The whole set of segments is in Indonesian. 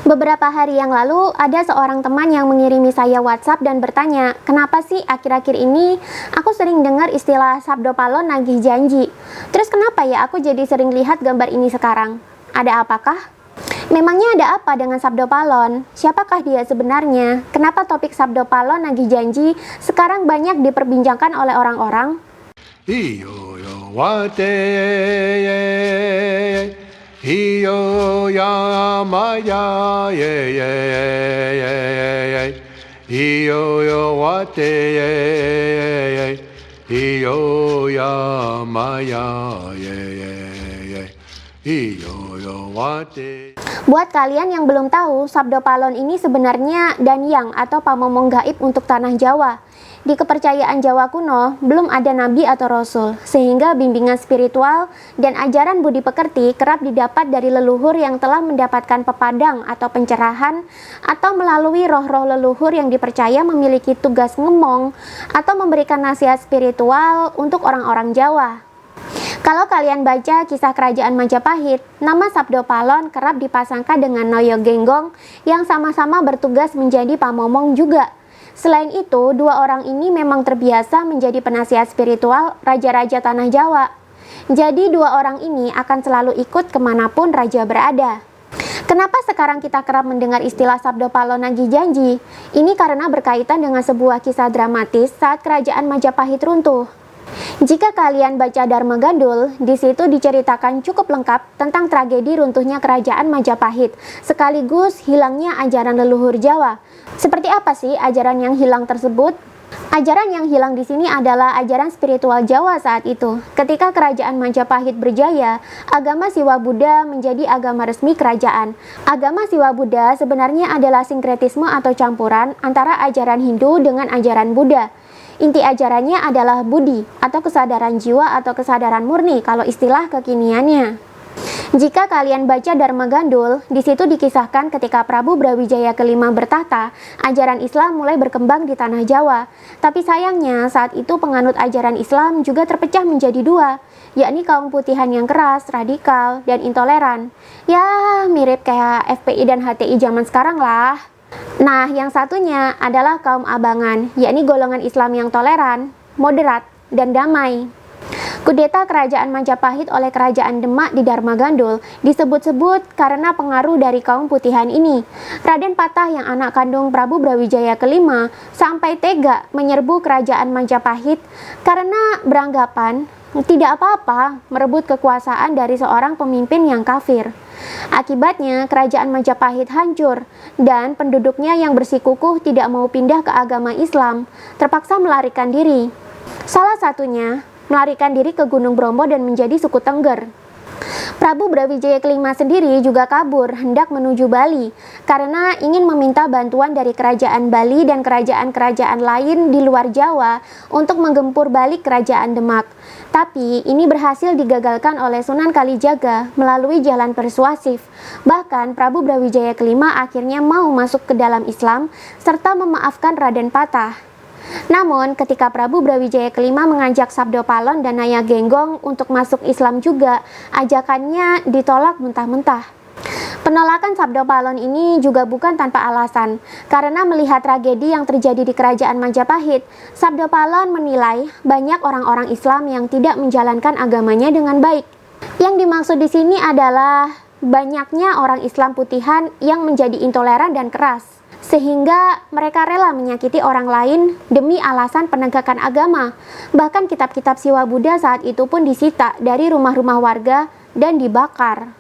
Beberapa hari yang lalu, ada seorang teman yang mengirimi saya WhatsApp dan bertanya, kenapa sih akhir-akhir ini aku sering dengar istilah Sabdo Palon nagih janji? Terus kenapa ya aku jadi sering lihat gambar ini sekarang? Ada apakah? Memangnya ada apa dengan Sabdo Palon? Siapakah dia sebenarnya? Kenapa topik Sabdo Palon nagih janji sekarang banyak diperbincangkan oleh orang-orang? Iyo yo wate iyo ya maya iyo yo wate iyo ya maya iyo yo wate. Buat kalian yang belum tahu, Sabdo Palon ini sebenarnya danyang atau pamomong gaib untuk tanah Jawa. Di kepercayaan Jawa kuno, belum ada nabi atau rasul, sehingga bimbingan spiritual dan ajaran budi pekerti kerap didapat dari leluhur yang telah mendapatkan pepadang atau pencerahan, atau melalui roh-roh leluhur yang dipercaya memiliki tugas ngemong atau memberikan nasihat spiritual untuk orang-orang Jawa. Kalau kalian baca kisah kerajaan Majapahit, nama Sabdo Palon kerap dipasangkan dengan Noyo Genggong yang sama-sama bertugas menjadi pamomong juga. Selain itu, dua orang ini memang terbiasa menjadi penasihat spiritual raja-raja tanah Jawa. Jadi dua orang ini akan selalu ikut kemanapun raja berada. Kenapa sekarang kita kerap mendengar istilah Sabdo Palon nagih janji? Ini karena berkaitan dengan sebuah kisah dramatis saat kerajaan Majapahit runtuh. Jika kalian baca Dharma Gandul, di situ diceritakan cukup lengkap tentang tragedi runtuhnya kerajaan Majapahit, sekaligus hilangnya ajaran leluhur Jawa. Seperti apa sih ajaran yang hilang tersebut? Ajaran yang hilang di sini adalah ajaran spiritual Jawa saat itu. Ketika kerajaan Majapahit berjaya, agama Siwa Buddha menjadi agama resmi kerajaan. Agama Siwa Buddha sebenarnya adalah sinkretisme atau campuran antara ajaran Hindu dengan ajaran Buddha. Inti ajarannya adalah budi atau kesadaran jiwa atau kesadaran murni kalau istilah kekiniannya. Jika kalian baca Dharma Gandul, di situ dikisahkan ketika Prabu Brawijaya kelima bertahta, ajaran Islam mulai berkembang di tanah Jawa. Tapi sayangnya saat itu penganut ajaran Islam juga terpecah menjadi dua, yakni kaum putihan yang keras, radikal, dan intoleran. Ya, mirip kayak FPI dan HTI zaman sekarang lah. Nah, yang satunya adalah kaum abangan, yakni golongan Islam yang toleran, moderat, dan damai. Kudeta kerajaan Majapahit oleh kerajaan Demak di Dharma Gandul disebut-sebut karena pengaruh dari kaum putihan ini. Raden Patah yang anak kandung Prabu Brawijaya kelima sampai tega menyerbu kerajaan Majapahit karena beranggapan tidak apa-apa merebut kekuasaan dari seorang pemimpin yang kafir. Akibatnya kerajaan Majapahit hancur dan penduduknya yang bersikukuh tidak mau pindah ke agama Islam terpaksa melarikan diri. Salah satunya melarikan diri ke Gunung Bromo dan menjadi suku Tengger. Prabu Brawijaya kelima sendiri juga kabur hendak menuju Bali karena ingin meminta bantuan dari kerajaan Bali dan kerajaan-kerajaan lain di luar Jawa untuk menggempur balik kerajaan Demak. Tapi ini berhasil digagalkan oleh Sunan Kalijaga melalui jalan persuasif. Bahkan Prabu Brawijaya kelima akhirnya mau masuk ke dalam Islam serta memaafkan Raden Patah. Namun, ketika Prabu Brawijaya kelima mengajak Sabdo Palon dan Naya Genggong untuk masuk Islam juga, ajakannya ditolak mentah-mentah. Penolakan Sabdo Palon ini juga bukan tanpa alasan, karena melihat tragedi yang terjadi di kerajaan Majapahit, Sabdo Palon menilai banyak orang-orang Islam yang tidak menjalankan agamanya dengan baik. Yang dimaksud di sini adalah banyaknya orang Islam putihan yang menjadi intoleran dan keras, sehingga mereka rela menyakiti orang lain demi alasan penegakan agama. Bahkan kitab-kitab Siwa Buddha saat itu pun disita dari rumah-rumah warga dan dibakar.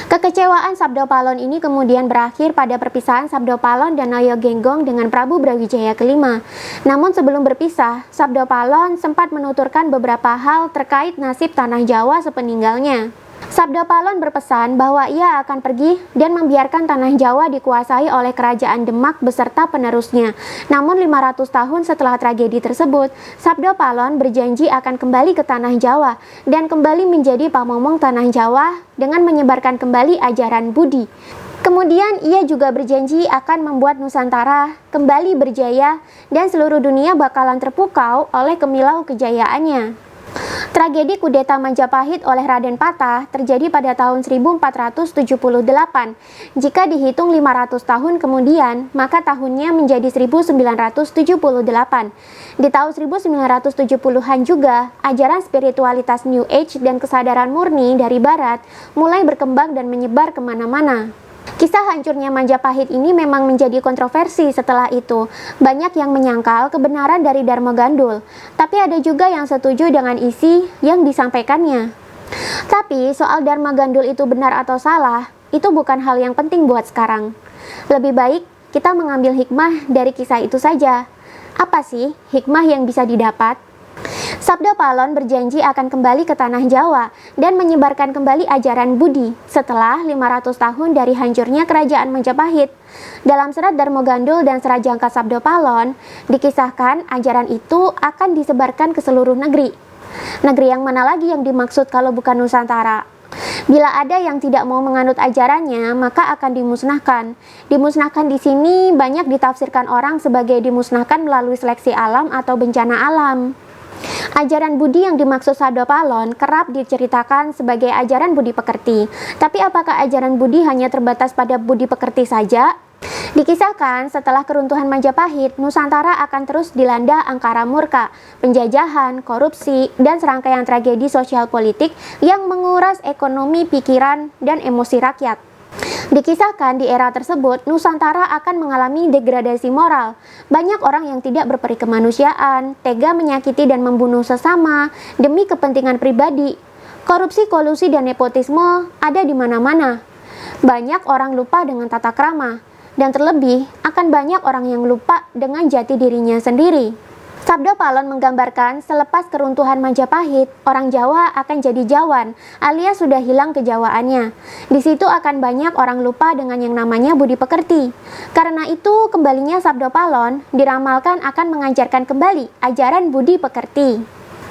Kekecewaan Sabdo Palon ini kemudian berakhir pada perpisahan Sabdo Palon dan Noyo Genggong dengan Prabu Brawijaya kelima. Namun sebelum berpisah, Sabdo Palon sempat menuturkan beberapa hal terkait nasib tanah Jawa sepeninggalnya. Sabdo Palon berpesan bahwa ia akan pergi dan membiarkan tanah Jawa dikuasai oleh kerajaan Demak beserta penerusnya. Namun 500 tahun setelah tragedi tersebut, Sabdo Palon berjanji akan kembali ke tanah Jawa dan kembali menjadi pamomong tanah Jawa dengan menyebarkan kembali ajaran Budi. Kemudian ia juga berjanji akan membuat Nusantara kembali berjaya dan seluruh dunia bakalan terpukau oleh kemilau kejayaannya. Tragedi kudeta Majapahit oleh Raden Patah terjadi pada tahun 1478. Jika dihitung 500 tahun kemudian, maka tahunnya menjadi 1978. Di tahun 1970-an juga, ajaran spiritualitas New Age dan kesadaran murni dari Barat mulai berkembang dan menyebar kemana-mana. Kisah hancurnya Majapahit ini memang menjadi kontroversi setelah itu. Banyak yang menyangkal kebenaran dari Dharma Gandul, tapi ada juga yang setuju dengan isi yang disampaikannya. Tapi soal Dharma Gandul itu benar atau salah, itu bukan hal yang penting buat sekarang. Lebih baik kita mengambil hikmah dari kisah itu saja. Apa sih hikmah yang bisa didapat? Sabda Palon berjanji akan kembali ke tanah Jawa dan menyebarkan kembali ajaran Budi setelah 500 tahun dari hancurnya kerajaan Majapahit. Dalam serat Dharma Gandul dan serat Jangka Sabda Palon, dikisahkan ajaran itu akan disebarkan ke seluruh negeri. Negeri yang mana lagi yang dimaksud kalau bukan Nusantara? Bila ada yang tidak mau menganut ajarannya, maka akan dimusnahkan. Dimusnahkan di sini banyak ditafsirkan orang sebagai dimusnahkan melalui seleksi alam atau bencana alam. Ajaran Budi yang dimaksud Sabda Palon kerap diceritakan sebagai ajaran budi pekerti. Tapi apakah ajaran Budi hanya terbatas pada budi pekerti saja? Dikisahkan setelah keruntuhan Majapahit, Nusantara akan terus dilanda angkara murka, penjajahan, korupsi, dan serangkaian tragedi sosial politik yang menguras ekonomi, pikiran, dan emosi rakyat. Dikisahkan di era tersebut, Nusantara akan mengalami degradasi moral. Banyak orang yang tidak berperi kemanusiaan, tega menyakiti dan membunuh sesama demi kepentingan pribadi. Korupsi, kolusi, dan nepotisme ada di mana-mana. Banyak orang lupa dengan tata krama, dan terlebih akan banyak orang yang lupa dengan jati dirinya sendiri. Sabda Palon menggambarkan selepas keruntuhan Majapahit, orang Jawa akan jadi Jawan, alias sudah hilang kejawaannya. Di situ akan banyak orang lupa dengan yang namanya budi pekerti. Karena itu, kembalinya Sabda Palon diramalkan akan mengajarkan kembali ajaran budi pekerti.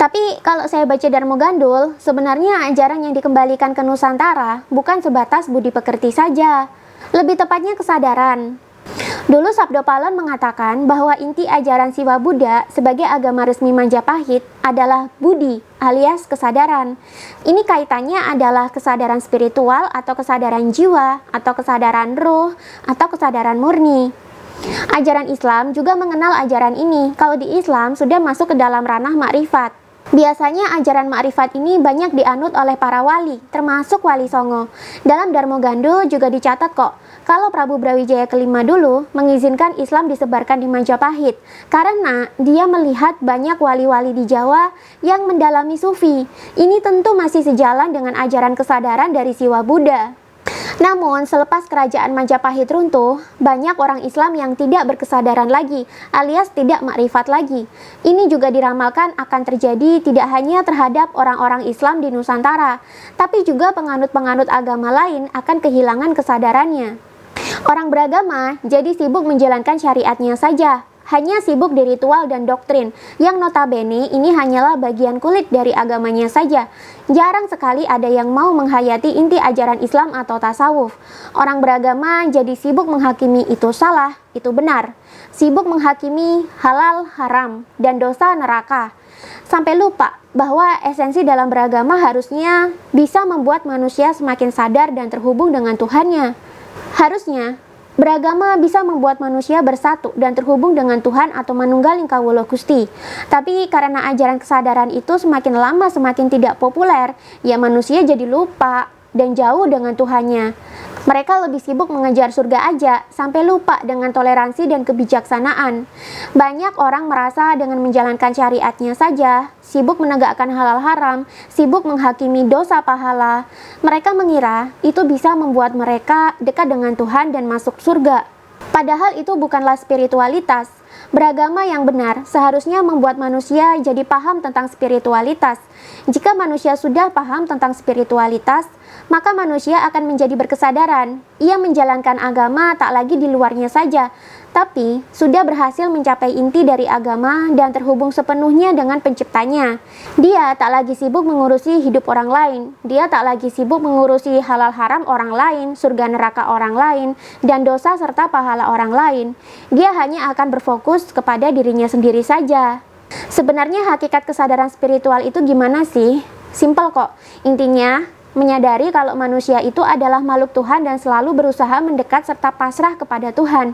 Tapi kalau saya baca Dharma Gandul, sebenarnya ajaran yang dikembalikan ke Nusantara bukan sebatas budi pekerti saja. Lebih tepatnya kesadaran. Dulu Sabda Palon mengatakan bahwa inti ajaran Siwa Buddha sebagai agama resmi Majapahit adalah budi alias kesadaran. Ini kaitannya adalah kesadaran spiritual atau kesadaran jiwa atau kesadaran ruh atau kesadaran murni. Ajaran Islam juga mengenal ajaran ini. Kalau di Islam sudah masuk ke dalam ranah makrifat. Biasanya ajaran makrifat ini banyak dianut oleh para wali, termasuk Wali Songo. Dalam Dharma Gandul juga dicatat kok, kalau Prabu Brawijaya kelima dulu mengizinkan Islam disebarkan di Majapahit, karena dia melihat banyak wali-wali di Jawa yang mendalami sufi. Ini tentu masih sejalan dengan ajaran kesadaran dari Siwa Buddha. Namun, selepas kerajaan Majapahit runtuh, banyak orang Islam yang tidak berkesadaran lagi, alias tidak makrifat lagi. Ini juga diramalkan akan terjadi tidak hanya terhadap orang-orang Islam di Nusantara, tapi juga penganut-penganut agama lain akan kehilangan kesadarannya. Orang beragama jadi sibuk menjalankan syariatnya saja, hanya sibuk di ritual dan doktrin, yang notabene ini hanyalah bagian kulit dari agamanya saja. Jarang sekali ada yang mau menghayati inti ajaran Islam atau tasawuf. Orang beragama jadi sibuk menghakimi itu salah, itu benar. Sibuk menghakimi halal, haram, dan dosa neraka. Sampai lupa bahwa esensi dalam beragama harusnya bisa membuat manusia semakin sadar dan terhubung dengan Tuhannya. Harusnya beragama bisa membuat manusia bersatu dan terhubung dengan Tuhan atau manunggaling kawula Gusti. Tapi karena ajaran kesadaran itu semakin lama semakin tidak populer, ya manusia jadi lupa dan jauh dengan Tuhannya. Mereka lebih sibuk mengejar surga aja, sampai lupa dengan toleransi dan kebijaksanaan. Banyak orang merasa dengan menjalankan syariatnya saja, sibuk menegakkan halal haram, sibuk menghakimi dosa pahala. Mereka mengira itu bisa membuat mereka dekat dengan Tuhan dan masuk surga. Padahal itu bukanlah spiritualitas. Beragama yang benar seharusnya membuat manusia jadi paham tentang spiritualitas. Jika manusia sudah paham tentang spiritualitas, maka manusia akan menjadi berkesadaran. Ia menjalankan agama tak lagi di luarnya saja, tapi sudah berhasil mencapai inti dari agama dan terhubung sepenuhnya dengan penciptanya. Dia tak lagi sibuk mengurusi hidup orang lain. Dia tak lagi sibuk mengurusi halal haram orang lain, surga neraka orang lain, dan dosa serta pahala orang lain. Dia hanya akan berfokus kepada dirinya sendiri saja. Sebenarnya hakikat kesadaran spiritual itu gimana sih? Simpel kok. Intinya, menyadari kalau manusia itu adalah makhluk Tuhan dan selalu berusaha mendekat serta pasrah kepada Tuhan.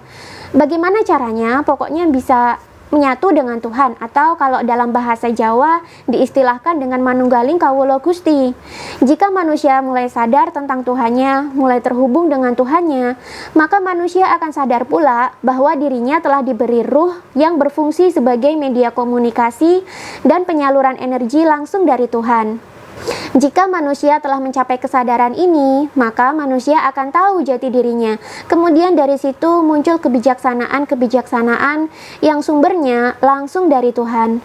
Bagaimana caranya? Pokoknya bisa menyatu dengan Tuhan, atau kalau dalam bahasa Jawa diistilahkan dengan manunggaling kawula Gusti. Jika manusia mulai sadar tentang Tuhannya, mulai terhubung dengan Tuhannya, maka manusia akan sadar pula bahwa dirinya telah diberi ruh yang berfungsi sebagai media komunikasi dan penyaluran energi langsung dari Tuhan. Jika manusia telah mencapai kesadaran ini, maka manusia akan tahu jati dirinya. Kemudian dari situ muncul kebijaksanaan-kebijaksanaan yang sumbernya langsung dari Tuhan.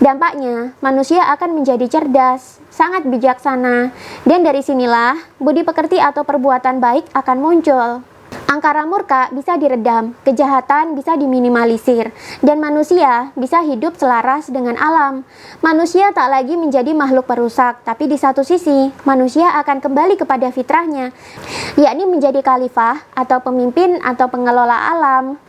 Dampaknya, manusia akan menjadi cerdas, sangat bijaksana, dan dari sinilah budi pekerti atau perbuatan baik akan muncul. Angkara murka bisa diredam, kejahatan bisa diminimalisir, dan manusia bisa hidup selaras dengan alam. Manusia tak lagi menjadi makhluk perusak, tapi di satu sisi, manusia akan kembali kepada fitrahnya, yakni menjadi khalifah atau pemimpin atau pengelola alam.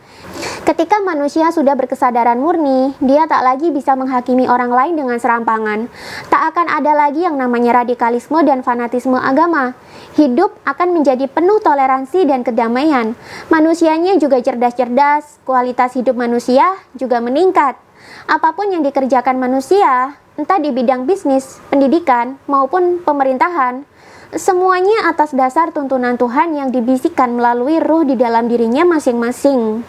Ketika manusia sudah berkesadaran murni, dia tak lagi bisa menghakimi orang lain dengan serampangan. Tak akan ada lagi yang namanya radikalisme dan fanatisme agama. Hidup akan menjadi penuh toleransi dan kedamaian. Manusianya juga cerdas-cerdas, kualitas hidup manusia juga meningkat. Apapun yang dikerjakan manusia, entah di bidang bisnis, pendidikan, maupun pemerintahan, semuanya atas dasar tuntunan Tuhan yang dibisikkan melalui ruh di dalam dirinya masing-masing.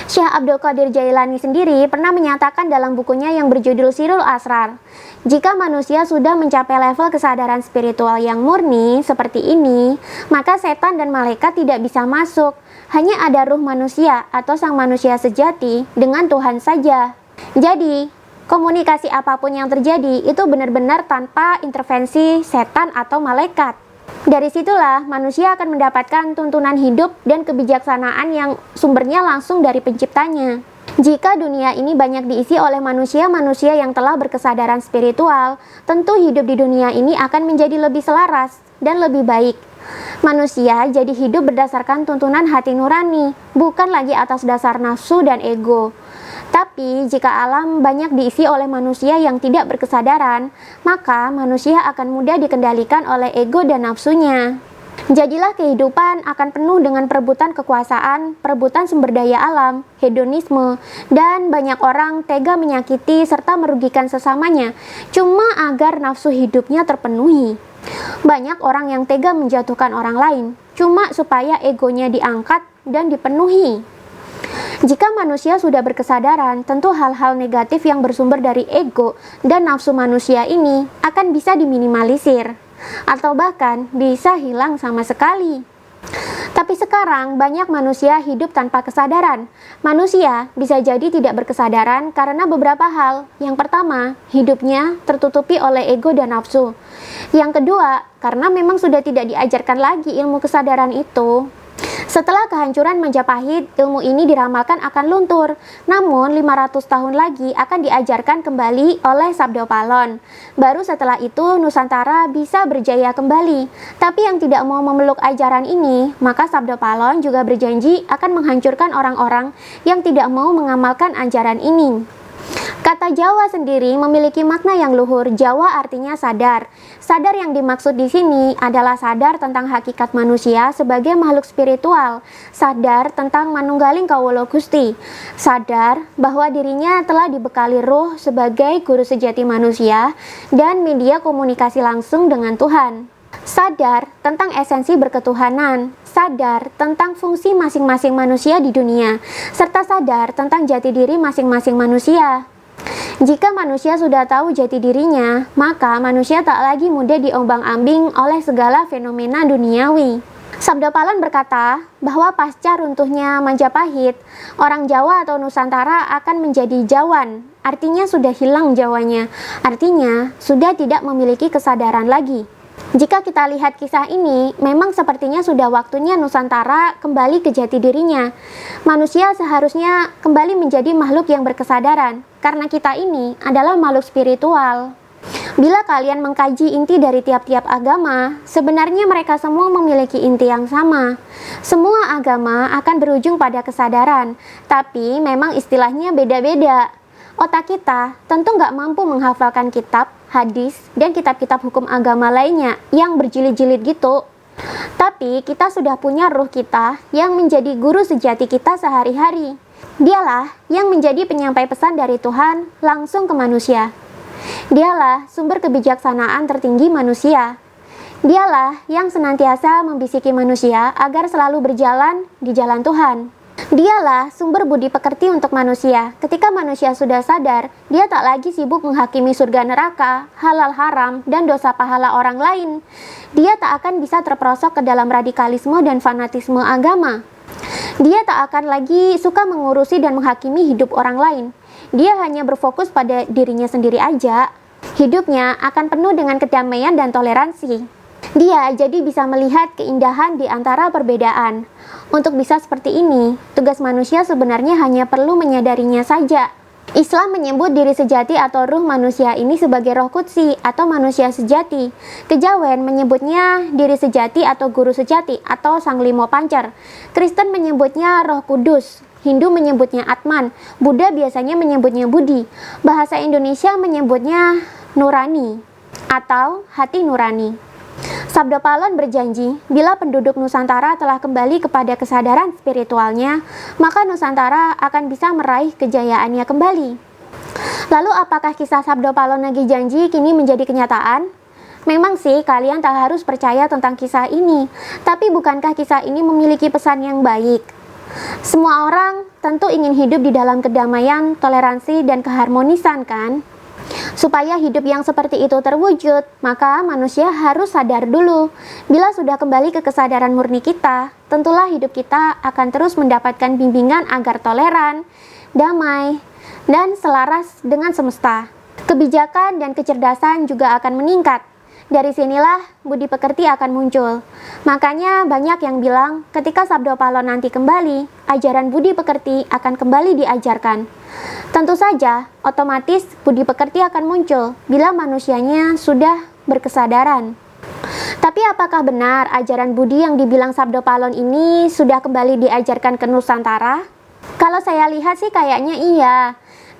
Syekh Abdul Qadir Jailani sendiri pernah menyatakan dalam bukunya yang berjudul Sirul Asrar, jika manusia sudah mencapai level kesadaran spiritual yang murni seperti ini, maka setan dan malaikat tidak bisa masuk. Hanya ada ruh manusia atau sang manusia sejati dengan Tuhan saja. Jadi, komunikasi apapun yang terjadi itu benar-benar tanpa intervensi setan atau malaikat. Dari situlah manusia akan mendapatkan tuntunan hidup dan kebijaksanaan yang sumbernya langsung dari penciptanya. Jika dunia ini banyak diisi oleh manusia-manusia yang telah berkesadaran spiritual, tentu hidup di dunia ini akan menjadi lebih selaras dan lebih baik. Manusia jadi hidup berdasarkan tuntunan hati nurani, bukan lagi atas dasar nafsu dan ego. Tapi jika alam banyak diisi oleh manusia yang tidak berkesadaran, maka manusia akan mudah dikendalikan oleh ego dan nafsunya. Jadilah kehidupan akan penuh dengan perebutan kekuasaan, perebutan sumber daya alam, hedonisme, dan banyak orang tega menyakiti serta merugikan sesamanya, cuma agar nafsu hidupnya terpenuhi. Banyak orang yang tega menjatuhkan orang lain, cuma supaya egonya diangkat dan dipenuhi. Jika manusia sudah berkesadaran, tentu hal-hal negatif yang bersumber dari ego dan nafsu manusia ini akan bisa diminimalisir, atau bahkan bisa hilang sama sekali. Tapi sekarang banyak manusia hidup tanpa kesadaran. Manusia bisa jadi tidak berkesadaran karena beberapa hal. Yang pertama, hidupnya tertutupi oleh ego dan nafsu. Yang kedua, karena memang sudah tidak diajarkan lagi ilmu kesadaran itu. Setelah kehancuran Majapahit, ilmu ini diramalkan akan luntur. Namun 500 tahun lagi akan diajarkan kembali oleh Sabdo Palon. Baru setelah itu Nusantara bisa berjaya kembali. Tapi yang tidak mau memeluk ajaran ini, maka Sabdo Palon juga berjanji akan menghancurkan orang-orang yang tidak mau mengamalkan ajaran ini. Kata Jawa sendiri memiliki makna yang luhur. Jawa artinya sadar. Sadar yang dimaksud di sini adalah sadar tentang hakikat manusia sebagai makhluk spiritual. Sadar tentang manunggaling kawula Gusti. Sadar bahwa dirinya telah dibekali ruh sebagai guru sejati manusia dan media komunikasi langsung dengan Tuhan. Sadar tentang esensi berketuhanan, sadar tentang fungsi masing-masing manusia di dunia, serta sadar tentang jati diri masing-masing manusia. Jika manusia sudah tahu jati dirinya, maka manusia tak lagi mudah diombang-ambing oleh segala fenomena duniawi. Sabdo Palon berkata bahwa pasca runtuhnya Majapahit, orang Jawa atau Nusantara akan menjadi Jawan. Artinya sudah hilang Jawanya, artinya sudah tidak memiliki kesadaran lagi. Jika kita lihat kisah ini, memang sepertinya sudah waktunya Nusantara kembali ke jati dirinya. Manusia seharusnya kembali menjadi makhluk yang berkesadaran, karena kita ini adalah makhluk spiritual. Bila kalian mengkaji inti dari tiap-tiap agama, sebenarnya mereka semua memiliki inti yang sama. Semua agama akan berujung pada kesadaran, tapi memang istilahnya beda-beda. Otak kita tentu nggak mampu menghafalkan kitab, hadis, dan kitab-kitab hukum agama lainnya yang berjilid-jilid gitu. Tapi kita sudah punya ruh kita yang menjadi guru sejati kita sehari-hari. Dialah yang menjadi penyampai pesan dari Tuhan langsung ke manusia. Dialah sumber kebijaksanaan tertinggi manusia. Dialah yang senantiasa membisiki manusia agar selalu berjalan di jalan Tuhan. Dialah sumber budi pekerti untuk manusia. Ketika manusia sudah sadar, dia tak lagi sibuk menghakimi surga neraka, halal haram, dan dosa pahala orang lain. Dia tak akan bisa terperosok ke dalam radikalisme dan fanatisme agama. Dia tak akan lagi suka mengurusi dan menghakimi hidup orang lain. Dia hanya berfokus pada dirinya sendiri aja. Hidupnya akan penuh dengan kedamaian dan toleransi. Dia jadi bisa melihat keindahan di antara perbedaan. Untuk bisa seperti ini, tugas manusia sebenarnya hanya perlu menyadarinya saja. Islam menyebut diri sejati atau ruh manusia ini sebagai roh kudsi atau manusia sejati. Kejawen menyebutnya diri sejati atau guru sejati atau sang limo pancer. Kristen menyebutnya roh kudus. Hindu menyebutnya Atman. Buddha biasanya menyebutnya Budi. Bahasa Indonesia menyebutnya nurani atau hati nurani. Sabda Palon berjanji, bila penduduk Nusantara telah kembali kepada kesadaran spiritualnya, maka Nusantara akan bisa meraih kejayaannya kembali. Lalu apakah kisah Sabda Palon lagi janji kini menjadi kenyataan? Memang sih kalian tak harus percaya tentang kisah ini, tapi bukankah kisah ini memiliki pesan yang baik? Semua orang tentu ingin hidup di dalam kedamaian, toleransi, dan keharmonisan kan? Supaya hidup yang seperti itu terwujud, maka manusia harus sadar dulu. Bila sudah kembali ke kesadaran murni kita, tentulah hidup kita akan terus mendapatkan bimbingan agar toleran, damai, dan selaras dengan semesta. Kebijakan dan kecerdasan juga akan meningkat. Dari sinilah budi pekerti akan muncul. Makanya banyak yang bilang ketika Sabda Palon nanti kembali, ajaran budi pekerti akan kembali diajarkan. Tentu saja, otomatis budi pekerti akan muncul bila manusianya sudah berkesadaran. Tapi apakah benar ajaran budi yang dibilang Sabda Palon ini sudah kembali diajarkan ke Nusantara? Kalau saya lihat sih kayaknya iya.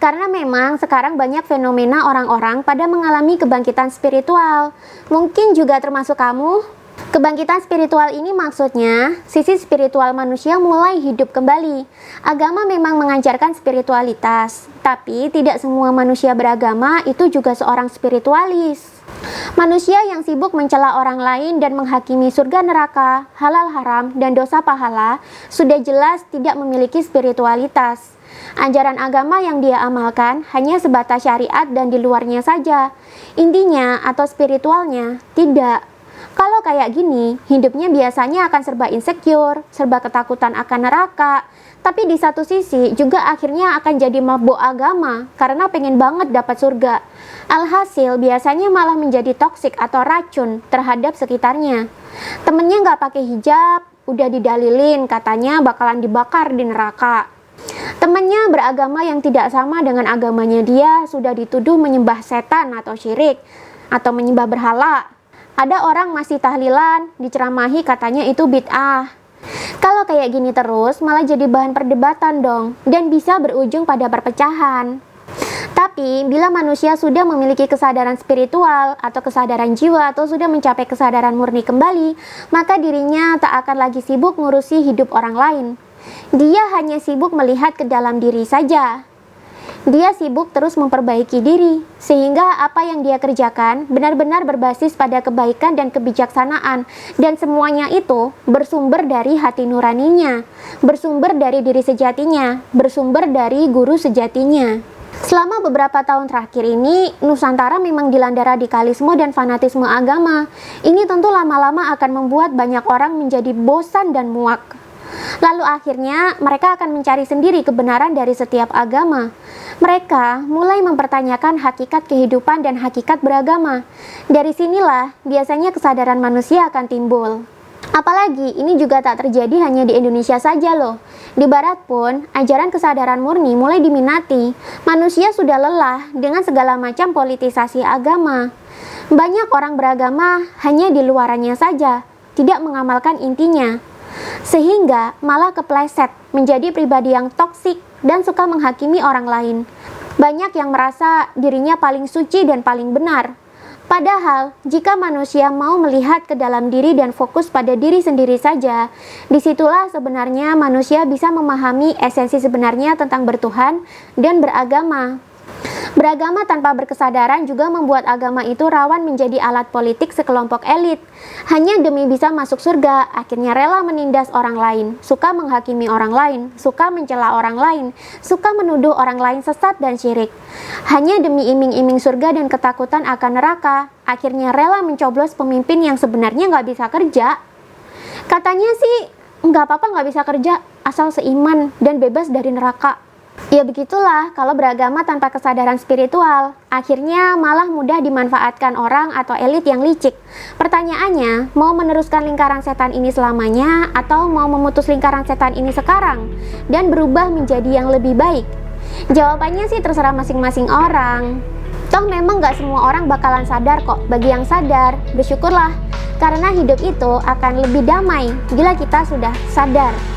Karena memang sekarang banyak fenomena orang-orang pada mengalami kebangkitan spiritual. Mungkin juga termasuk kamu. Kebangkitan spiritual ini maksudnya sisi spiritual manusia mulai hidup kembali. Agama memang mengajarkan spiritualitas, tapi tidak semua manusia beragama itu juga seorang spiritualis. Manusia yang sibuk mencela orang lain dan menghakimi surga neraka, halal haram, dan dosa pahala sudah jelas tidak memiliki spiritualitas. Ajaran agama yang dia amalkan hanya sebatas syariat dan di luarnya saja. Intinya atau spiritualnya tidak. Kalau kayak gini, hidupnya biasanya akan serba insecure, serba ketakutan akan neraka. Tapi di satu sisi juga akhirnya akan jadi mabuk agama karena pengen banget dapat surga. Alhasil biasanya malah menjadi toksik atau racun terhadap sekitarnya. Temennya nggak pakai hijab, udah didalilin katanya bakalan dibakar di neraka. Temannya beragama yang tidak sama dengan agamanya dia sudah dituduh menyembah setan atau syirik atau menyembah berhala. Ada orang masih tahlilan, diceramahi katanya itu bid'ah. Kalau kayak gini terus malah jadi bahan perdebatan dong dan bisa berujung pada perpecahan. Tapi bila manusia sudah memiliki kesadaran spiritual atau kesadaran jiwa atau sudah mencapai kesadaran murni kembali, maka dirinya tak akan lagi sibuk ngurusi hidup orang lain. Dia hanya sibuk melihat ke dalam diri saja. Dia sibuk terus memperbaiki diri, sehingga apa yang dia kerjakan benar-benar berbasis pada kebaikan dan kebijaksanaan, dan semuanya itu bersumber dari hati nuraninya, bersumber dari diri sejatinya, bersumber dari guru sejatinya. Selama beberapa tahun terakhir ini, Nusantara memang dilanda radikalisme dan fanatisme agama. Ini tentu lama-lama akan membuat banyak orang menjadi bosan dan muak. Lalu akhirnya mereka akan mencari sendiri kebenaran dari setiap agama. Mereka mulai mempertanyakan hakikat kehidupan dan hakikat beragama. Dari sinilah biasanya kesadaran manusia akan timbul. Apalagi ini juga tak terjadi hanya di Indonesia saja loh. Di Barat pun ajaran kesadaran murni mulai diminati. Manusia sudah lelah dengan segala macam politisasi agama. Banyak orang beragama hanya di luarannya saja, tidak mengamalkan intinya. Sehingga malah kepleset menjadi pribadi yang toksik dan suka menghakimi orang lain. Banyak yang merasa dirinya paling suci dan paling benar. Padahal, jika manusia mau melihat ke dalam diri dan fokus pada diri sendiri saja, disitulah sebenarnya manusia bisa memahami esensi sebenarnya tentang bertuhan dan beragama. Beragama tanpa berkesadaran juga membuat agama itu rawan menjadi alat politik sekelompok elit. Hanya demi bisa masuk surga, akhirnya rela menindas orang lain, suka menghakimi orang lain, suka mencela orang lain, suka menuduh orang lain sesat dan syirik. Hanya demi iming-iming surga dan ketakutan akan neraka, akhirnya rela mencoblos pemimpin yang sebenarnya nggak bisa kerja. Katanya sih, nggak apa-apa nggak bisa kerja, asal seiman dan bebas dari neraka. Ya begitulah kalau beragama tanpa kesadaran spiritual, akhirnya malah mudah dimanfaatkan orang atau elit yang licik. Pertanyaannya, mau meneruskan lingkaran setan ini selamanya atau mau memutus lingkaran setan ini sekarang dan berubah menjadi yang lebih baik? Jawabannya sih terserah masing-masing orang. Toh memang gak semua orang bakalan sadar kok. Bagi yang sadar, bersyukurlah, karena hidup itu akan lebih damai bila kita sudah sadar.